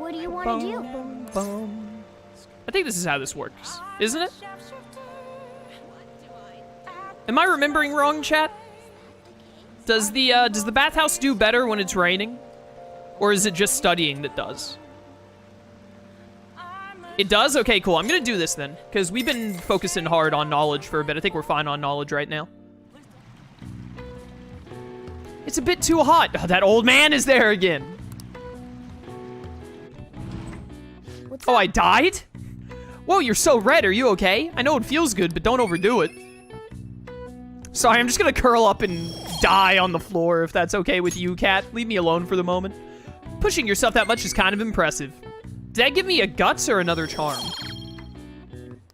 What do you want to do? I think this is how this works, isn't it? Am I remembering wrong, chat? Does the bathhouse do better when it's raining? Or is it just studying that does? It does? Okay, cool. I'm gonna do this then, because we've been focusing hard on knowledge for a bit. I think we're fine on knowledge right now. It's a bit too hot. Oh, that old man is there again. Oh, I died? Whoa, you're so red. Are you okay? I know it feels good, but don't overdo it. Sorry, I'm just gonna curl up and die on the floor if that's okay with you, cat. Leave me alone for the moment. Pushing yourself that much is kind of impressive. Did that give me a guts or another charm?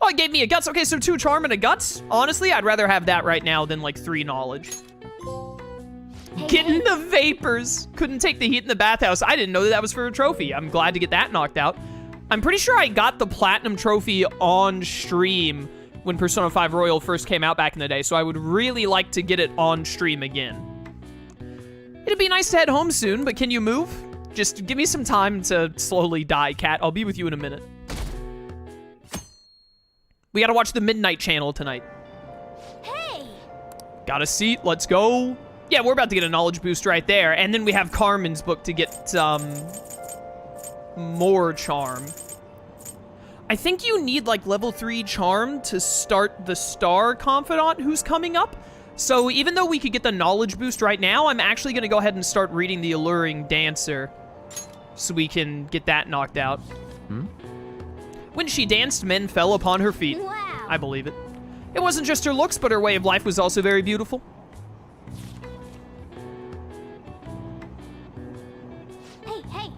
Oh, it gave me a guts. Okay, so 2 charm and a guts. Honestly, I'd rather have that right now than like 3 knowledge. Get in the vapors. Couldn't take the heat in the bathhouse. I didn't know that was for a trophy. I'm glad to get that knocked out. I'm pretty sure I got the platinum trophy on stream when Persona 5 Royal first came out back in the day, so I would really like to get it on stream again. It'd be nice to head home soon, but can you move? Just give me some time to slowly die, cat. I'll be with you in a minute. We gotta watch the Midnight Channel tonight. Hey! Got a seat, let's go. Yeah, we're about to get a knowledge boost right there, and then we have Carmen's book to get, more charm. I think you need, like, level 3 charm to start the Star Confidant who's coming up. So even though we could get the knowledge boost right now, I'm actually going to go ahead and start reading the Alluring Dancer so we can get that knocked out. When she danced, men fell upon her feet. Wow. I believe it. It wasn't just her looks, but her way of life was also very beautiful. Hey!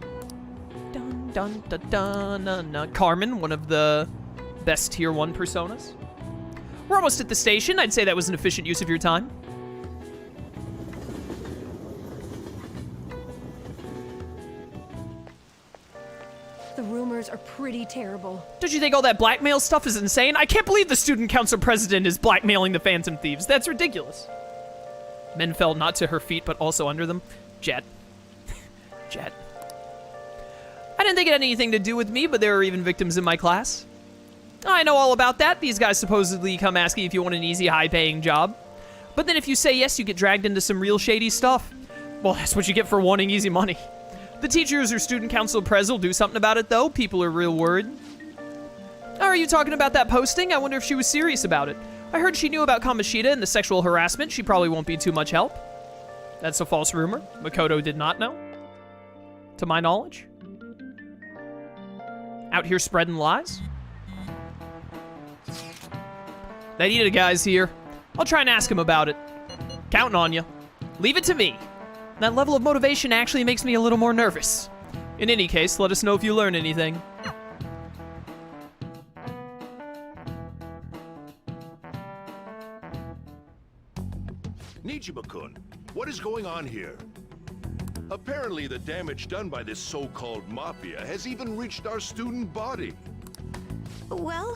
Dun, dun, dun, dun, dun, dun. Carmen, one of the best tier 1 personas. We're almost at the station. I'd say that was an efficient use of your time. The rumors are pretty terrible. Don't you think all that blackmail stuff is insane? I can't believe the student council president is blackmailing the Phantom Thieves. That's ridiculous. Men fell not to her feet, but also under them. Jet. Jet. I didn't think it had anything to do with me, but there were even victims in my class. I know all about that. These guys supposedly come asking if you want an easy, high-paying job. But then if you say yes, you get dragged into some real shady stuff. Well, that's what you get for wanting easy money. The teachers or student council pres will do something about it, though. People are real worried. Oh, are you talking about that posting? I wonder if she was serious about it. I heard she knew about Kamoshida and the sexual harassment. She probably won't be too much help. That's a false rumor. Makoto did not know. To my knowledge. Out here spreading lies. That Ida guy's here. I'll try and ask him about it. Counting on you. Leave it to me. That level of motivation actually makes me a little more nervous. In any case, let us know if you learn anything. Nijima-kun, what is going on here? Apparently the damage done by this so-called mafia has even reached our student body. Well,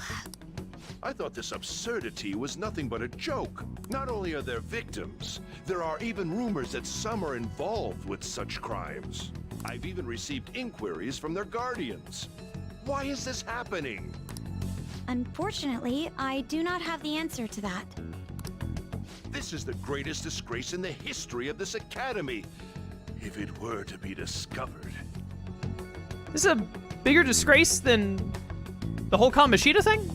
I thought this absurdity was nothing but a joke. Not only are there victims, there are even rumors that some are involved with such crimes. I've even received inquiries from their guardians. Why is this happening? Unfortunately, I do not have the answer to that. This is the greatest disgrace in the history of this academy, if it were to be discovered. This is a bigger disgrace than the whole Kamoshida thing?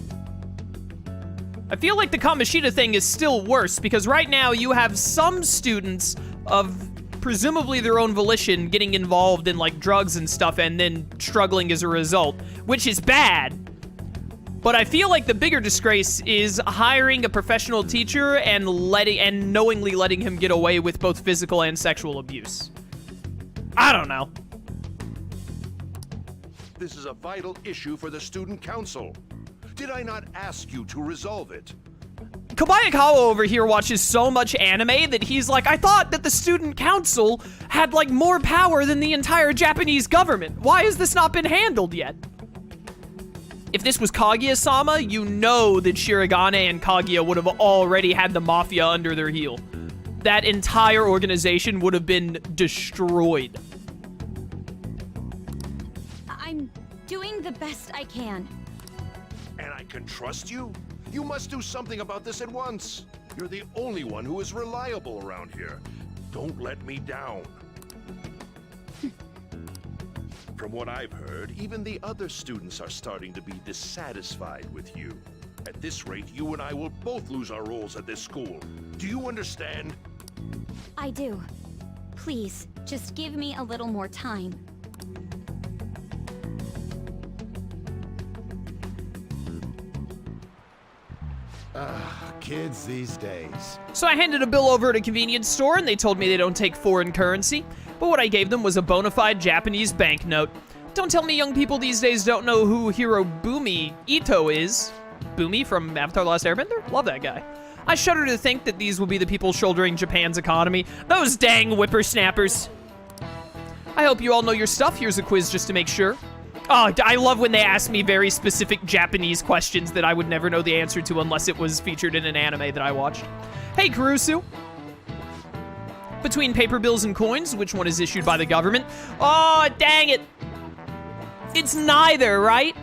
I feel like the Kamoshida thing is still worse, because right now you have some students of presumably their own volition getting involved in, like, drugs and stuff and then struggling as a result, which is bad. But I feel like the bigger disgrace is hiring a professional teacher and knowingly letting him get away with both physical and sexual abuse. I don't know. This is a vital issue for the student council. Did I not ask you to resolve it? Kobayakawa over here watches so much anime that he's like, I thought that the student council had, like, more power than the entire Japanese government. Why has this not been handled yet? If this was Kaguya-sama, you know that Shirogane and Kaguya would have already had the mafia under their heel. That entire organization would have been destroyed. I I'm doing the best I can. And I can trust you? You must do something about this at once. You're the only one who is reliable around here. Don't let me down. From what I've heard, even the other students are starting to be dissatisfied with you. At this rate, you and I will both lose our roles at this school. Do you understand? I do. Please, just give me a little more time. Kids these days. So I handed a bill over at a convenience store, and they told me they don't take foreign currency. But what I gave them was a bona fide Japanese banknote. Don't tell me young people these days don't know who Hirobumi Ito is. Bumi from Avatar: The Last Airbender? Love that guy. I shudder to think that these will be the people shouldering Japan's economy. Those dang whippersnappers. I hope you all know your stuff. Here's a quiz just to make sure. Oh, I love when they ask me very specific Japanese questions that I would never know the answer to unless it was featured in an anime that I watched. Hey, Kurusu. Between paper bills and coins, which one is issued by the government? Oh, dang it. It's neither, right?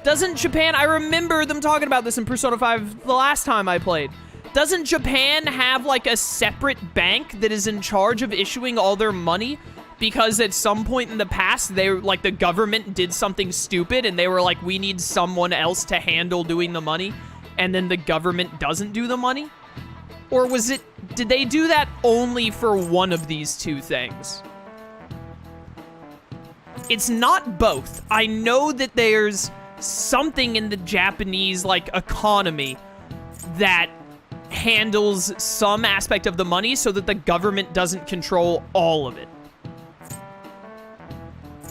Doesn't Japan... I remember them talking about this in Persona 5 the last time I played. Doesn't Japan have, like, a separate bank that is in charge of issuing all their money? Because at some point in the past, they like the government did something stupid and they were like, we need someone else to handle doing the money. And then the government doesn't do the money? Or was it, did they do that only for one of these two things? It's not both. I know that there's something in the Japanese, like, economy that handles some aspect of the money so that the government doesn't control all of it.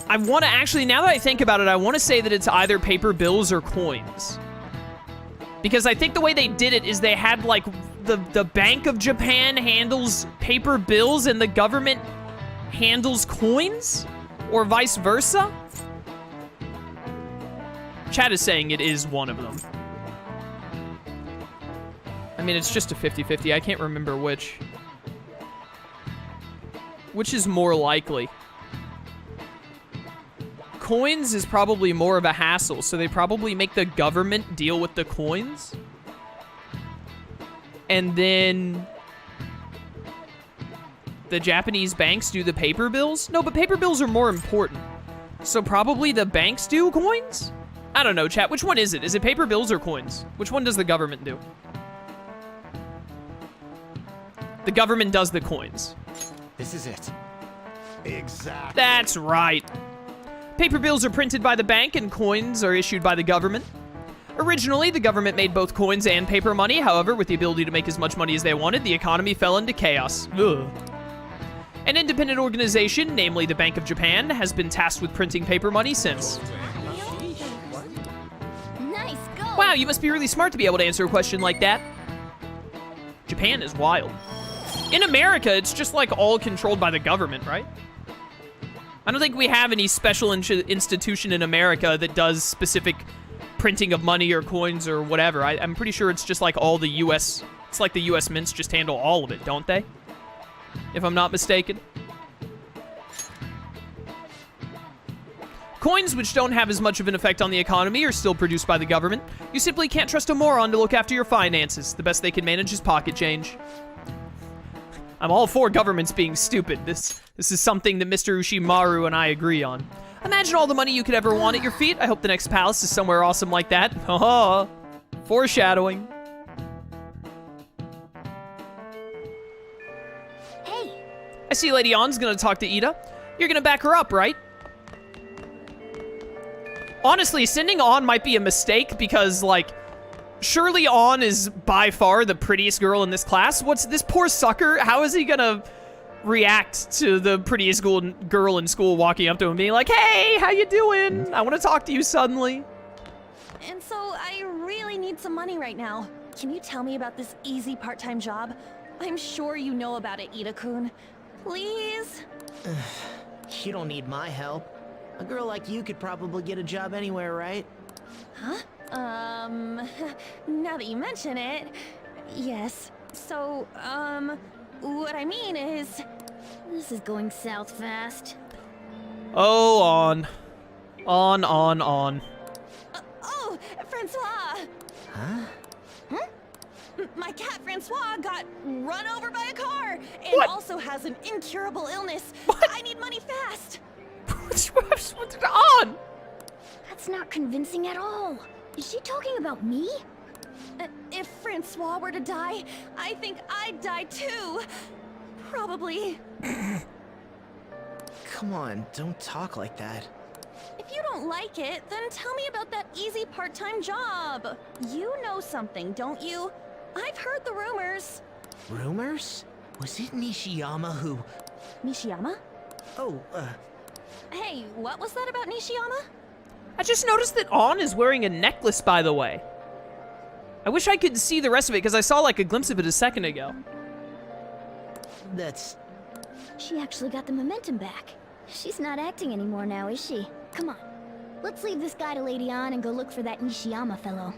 I want to actually, now that I think about it, I want to say that it's either paper bills or coins. Because I think the way they did it is they had, like, the Bank of Japan handles paper bills and the government handles coins? Or vice versa? Chat is saying it is one of them. I mean, it's just a 50-50. I can't remember which. Which is more likely? Coins is probably more of a hassle, so they probably make the government deal with the coins. And then the Japanese banks do the paper bills? No, but paper bills are more important. So probably the banks do coins? I don't know, chat. Which one is it? Is it paper bills or coins? Which one does the government do? The government does the coins. This is it. Exactly. That's right. Paper bills are printed by the bank and coins are issued by the government. Originally, the government made both coins and paper money. However, with the ability to make as much money as they wanted, the economy fell into chaos. Ugh. An independent organization, namely the Bank of Japan, has been tasked with printing paper money since. Nice go. Wow, you must be really smart to be able to answer a question like that. Japan is wild. In America, it's just like all controlled by the government, right? I don't think we have any special institution in America that does specific printing of money or coins or whatever. I'm pretty sure it's just like all the U.S. It's like the U.S. mints just handle all of it, don't they? If I'm not mistaken. Coins, which don't have as much of an effect on the economy, are still produced by the government. You simply can't trust a moron to look after your finances. The best they can manage is pocket change. I'm all for governments being stupid. This is something that Mr. Ushimaru and I agree on. Imagine all the money you could ever want at your feet. I hope the next palace is somewhere awesome like that. Haha. Foreshadowing. Hey. I see Lady Ann's gonna talk to Ida. You're gonna back her up, right? Honestly, sending Ann might be a mistake because, like, surely Ann is by far the prettiest girl in this class. What's this poor sucker? How is he gonna react to the prettiest girl in school walking up to him and being like, hey, how you doing? I want to talk to you suddenly. And so I really need some money right now. Can you tell me about this easy part-time job? I'm sure you know about it, Ida-kun. Please? You don't need my help. A girl like you could probably get a job anywhere, right? Huh? Now that you mention it, yes. So, what I mean is... This is going south fast. Oh, Ann. On. Oh, Francois! Huh? My cat Francois got run over by a car and What? also has an incurable illness. What? I need money fast. What's on? That's not convincing at all. Is she talking about me? If Francois were to die, I think I'd die too. Probably. Come on, don't talk like that. If you don't like it, then tell me about that easy part-time job. You know something, don't you? I've heard the rumors. Rumors? Was it Nishiyama who... Nishiyama? Oh, Hey, what was that about Nishiyama? I just noticed that On is wearing a necklace, by the way. I wish I could see the rest of it, because I saw like a glimpse of it a second ago. that's... She actually got the momentum back. She's not acting anymore now, is she? Come on. Let's leave this guy to Lady On and go look for that Nishiyama fellow.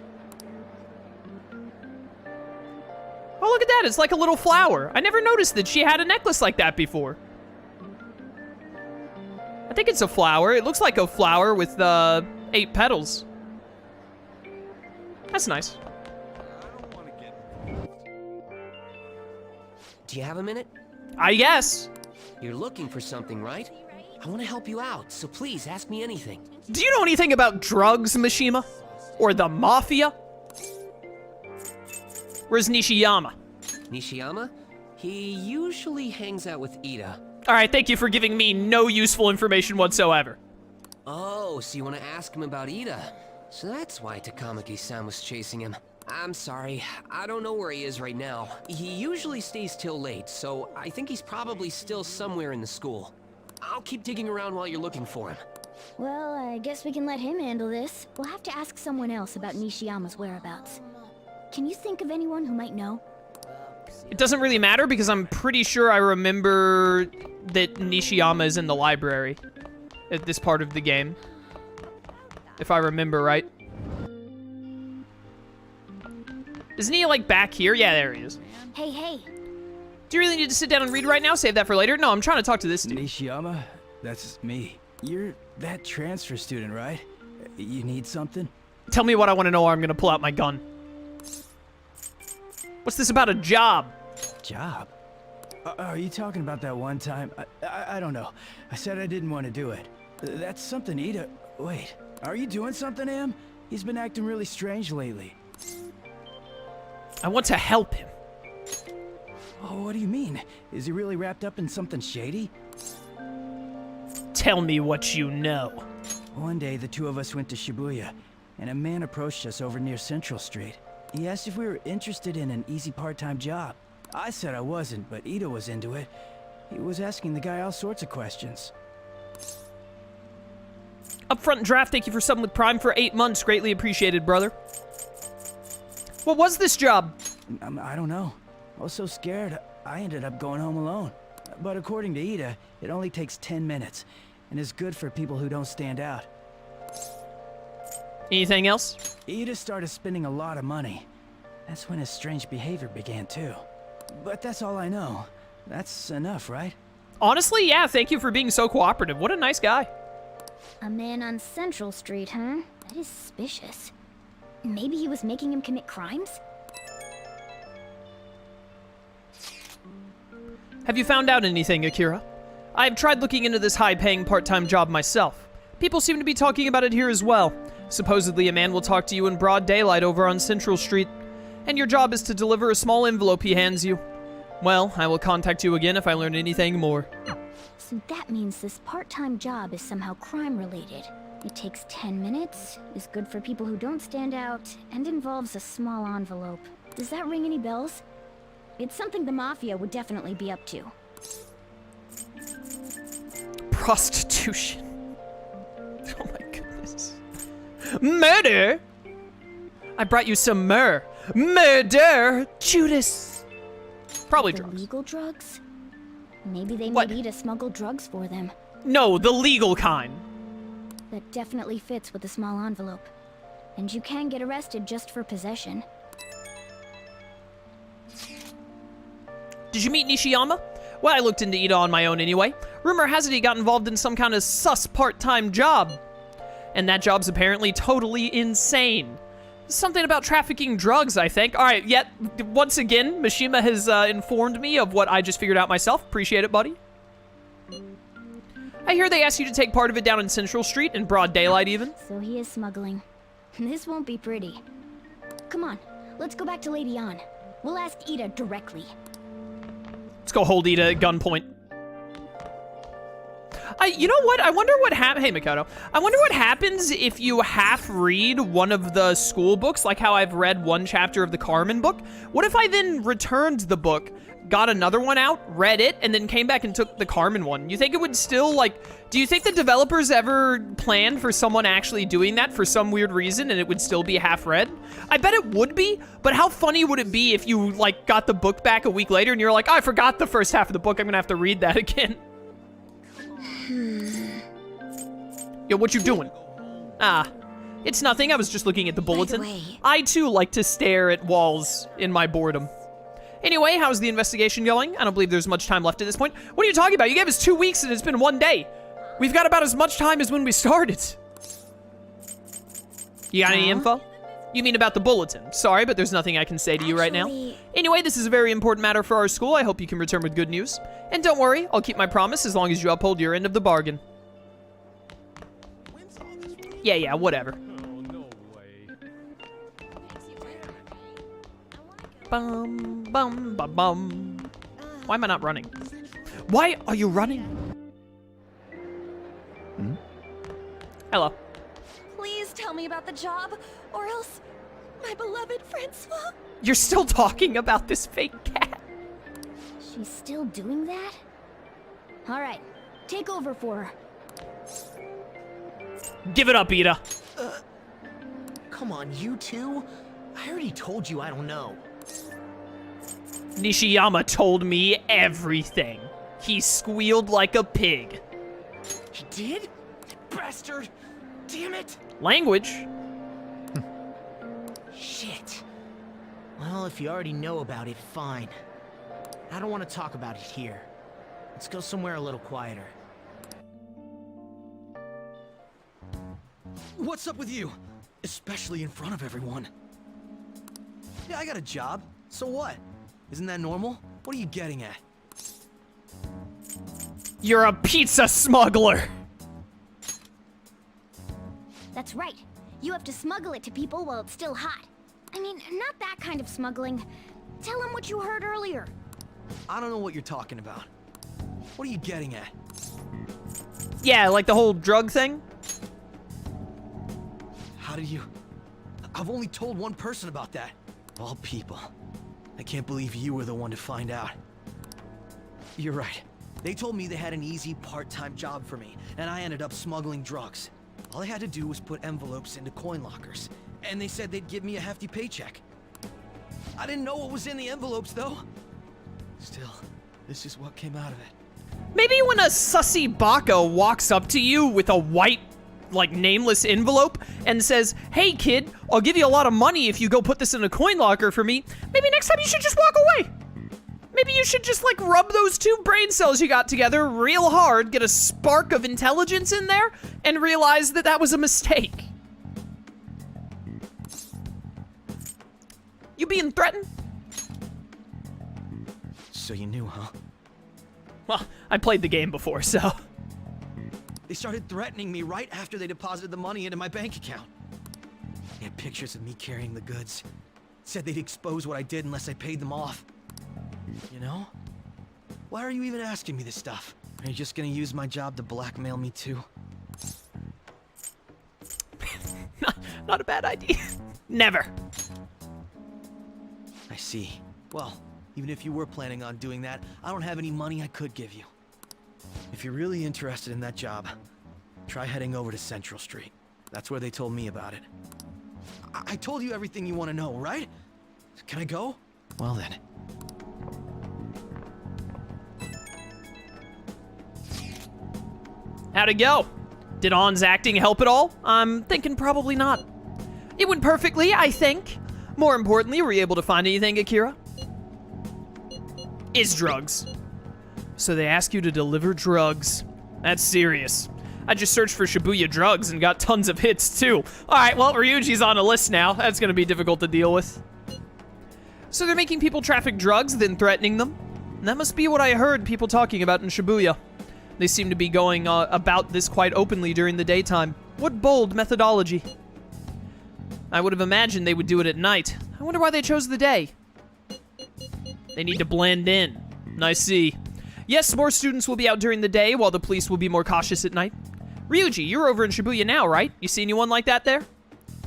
Oh, look at that. It's like a little flower. I never noticed that she had a necklace like that before. I think it's a flower. It looks like a flower with 8 petals. That's nice. Do you have a minute? I guess. You're looking for something, right? I want to help you out, so please ask me anything. Do you know anything about drugs, Mishima? Or the mafia? Where's Nishiyama? Nishiyama? He usually hangs out with Ida. Alright, thank you for giving me no useful information whatsoever. Oh, so you want to ask him about Ida? So that's why Takamaki-san was chasing him. I'm sorry, I don't know where he is right now. He usually stays till late, so I think he's probably still somewhere in the school. I'll keep digging around while you're looking for him. Well, I guess we can let him handle this. We'll have to ask someone else about Nishiyama's whereabouts. Can you think of anyone who might know? It doesn't really matter because I'm pretty sure I remember that Nishiyama is in the library at this part of the game. If I remember right. Isn't he like back here? Yeah, there he is. Hey. Do you really need to sit down and read right now? Save that for later? No, I'm trying to talk to this dude. Nishiyama? That's me. You're that transfer student, right? You need something? Tell me what I want to know or I'm going to pull out my gun. What's this about a job? Job? Are you talking about that one time? I don't know. I said I didn't want to do it. That's something Ida... Wait, are you doing something to him? He's been acting really strange lately. I want to help him. Oh, what do you mean? Is he really wrapped up in something shady? Tell me what you know. One day, the two of us went to Shibuya, and a man approached us over near Central Street. He asked if we were interested in an easy part-time job. I said I wasn't, but Ida was into it. He was asking the guy all sorts of questions. Upfront draft, thank you for subbing with Prime for 8 months. Greatly appreciated, brother. What was this job? I don't know. I was so scared, I ended up going home alone. But according to Ida, it only takes 10 minutes, and is good for people who don't stand out. Anything else? Ida started spending a lot of money. That's when his strange behavior began too. But that's all I know. That's enough, right? Honestly, yeah, thank you for being so cooperative. What a nice guy. A man on Central Street, huh? That is suspicious. Maybe he was making him commit crimes? Have you found out anything, Akira? I've tried looking into this high-paying part-time job myself. People seem to be talking about it here as well. Supposedly, a man will talk to you in broad daylight over on Central Street, and your job is to deliver a small envelope he hands you. Well, I will contact you again if I learn anything more. So that means this part-time job is somehow crime-related. It takes 10 minutes, is good for people who don't stand out, and involves a small envelope. Does that ring any bells? It's something the Mafia would definitely be up to. Prostitution. Oh my goodness. Murder? I brought you some myrrh. Murder! Judas! Probably The drugs. legal drugs? Maybe they What? made Ida smuggle drugs for them. No, the legal kind. That definitely fits with the small envelope. And you can get arrested just for possession. Did you meet Nishiyama? Well, I looked into Ida on my own anyway. Rumor has it he got involved in some kind of sus part-time job. and that job's apparently totally insane. Something about trafficking drugs, I think. All right, yet, once again, Mishima has informed me of what I just figured out myself. Appreciate it, buddy. I hear they asked you to take part of it down in Central Street, in broad daylight even. So he is smuggling. This won't be pretty. Come on, let's go back to Lady An. We'll ask Ida directly. Let's go hold Ida at gunpoint. You know what? I wonder what happens. Hey, Makoto. I wonder what happens if you half read one of the school books, like how I've read one chapter of the Carmen book. What if I then returned the book, got another one out, read it, and then came back and took the Carmen one? You think it would still, like, do you think the developers ever planned for someone actually doing that for some weird reason and it would still be half read? I bet it would be, but how funny would it be if you, like, got the book back a week later and you're like, oh, I forgot the first half of the book, I'm gonna have to read that again. Yo, what you doing? Ah, it's nothing. I was just looking at the bulletin. I, too, like to stare at walls in my boredom. Anyway, how's the investigation going? I don't believe there's much time left at this point. What are you talking about? You gave us 2 weeks and it's been 1 day. We've got about as much time as when we started. You got any info? You mean about the bulletin? Sorry, but there's nothing I can say to you right now. Anyway, this is a very important matter for our school. I hope you can return with good news. And don't worry, I'll keep my promise as long as you uphold your end of the bargain. Yeah, whatever. Bum, bum, bum, bum. Why am I not running? Why are you running? Hmm? Hello. Please tell me about the job, or else my beloved Francois. You're still talking about this fake cat. She's still doing that? All right, take over for her. Give it up, Ida. Come on, you two? I already told you I don't know. Nishiyama told me everything. He squealed like a pig. He did? Bastard! Damn it! Language? Shit. Well, if you already know about it, fine. I don't want to talk about it here. Let's go somewhere a little quieter. What's up with you? Especially in front of everyone. Yeah, I got a job. So what? Isn't that normal? What are you getting at? You're a pizza smuggler. That's right. You have to smuggle it to people while it's still hot. I mean, not that kind of smuggling. Tell them what you heard earlier. I don't know what you're talking about. What are you getting at? Yeah, like the whole drug thing? How did you... I've only told one person about that. Of all people. I can't believe you were the one to find out. You're right. They told me they had an easy part-time job for me, and I ended up smuggling drugs. All I had to do was put envelopes into coin lockers, and they said they'd give me a hefty paycheck. I didn't know what was in the envelopes, though. Still, this is what came out of it. Maybe when a sussy baka walks up to you with a white, like, nameless envelope and says, hey, kid, I'll give you a lot of money if you go put this in a coin locker for me, maybe next time you should just walk away. Maybe you should just, like, rub those 2 brain cells you got together real hard, get a spark of intelligence in there, and realize that that was a mistake. You being threatened? So you knew, huh? Well, I played the game before, so... They started threatening me right after they deposited the money into my bank account. They had pictures of me carrying the goods. Said they'd expose what I did unless I paid them off. You know? Why are you even asking me this stuff? Are you just gonna use my job to blackmail me too? Not a bad idea. Never. I see. Well, even if you were planning on doing that, I don't have any money I could give you. If you're really interested in that job, try heading over to Central Street. That's where they told me about it. I told you everything you want to know, right? Can I go? Well then. How'd it go? Did On's acting help at all? I'm thinking probably not. It went perfectly, I think. More importantly, were you able to find anything, Akira? Is drugs. So they ask you to deliver drugs. That's serious. I just searched for Shibuya drugs and got tons of hits, too. Alright, well, Ryuji's on a list now. That's gonna be difficult to deal with. So they're making people traffic drugs, then threatening them? And that must be what I heard people talking about in Shibuya. They seem to be going about this quite openly during the daytime. What bold methodology. I would have imagined they would do it at night. I wonder why they chose the day. They need to blend in. I see. Yes, more students will be out during the day, while the police will be more cautious at night. Ryuji, you're over in Shibuya now, right? You see anyone like that there?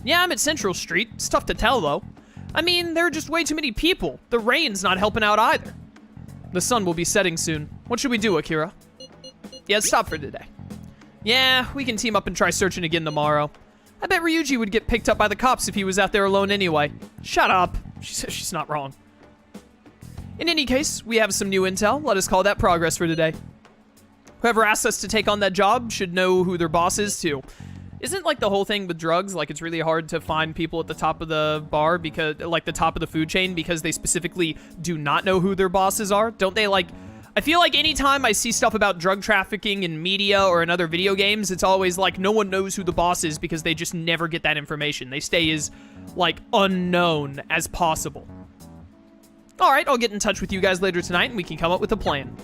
Yeah, I'm at Central Street. It's tough to tell, though. I mean, there are just way too many people. The rain's not helping out either. The sun will be setting soon. What should we do, Akira? Yeah, stop for today. Yeah, we can team up and try searching again tomorrow. I bet Ryuji would get picked up by the cops if he was out there alone anyway. Shut up. She says she's not wrong. In any case, we have some new intel. Let us call that progress for today. Whoever asked us to take on that job should know who their boss is, too. Isn't, like, the whole thing with drugs, like, it's really hard to find people at the top of the bar because, like, the top of the food chain because they specifically do not know who their bosses are? Don't they, like... I feel like anytime I see stuff about drug trafficking in media or in other video games, it's always like no one knows who the boss is because they just never get that information. They stay as, like, unknown as possible. Alright, I'll get in touch with you guys later tonight and we can come up with a plan.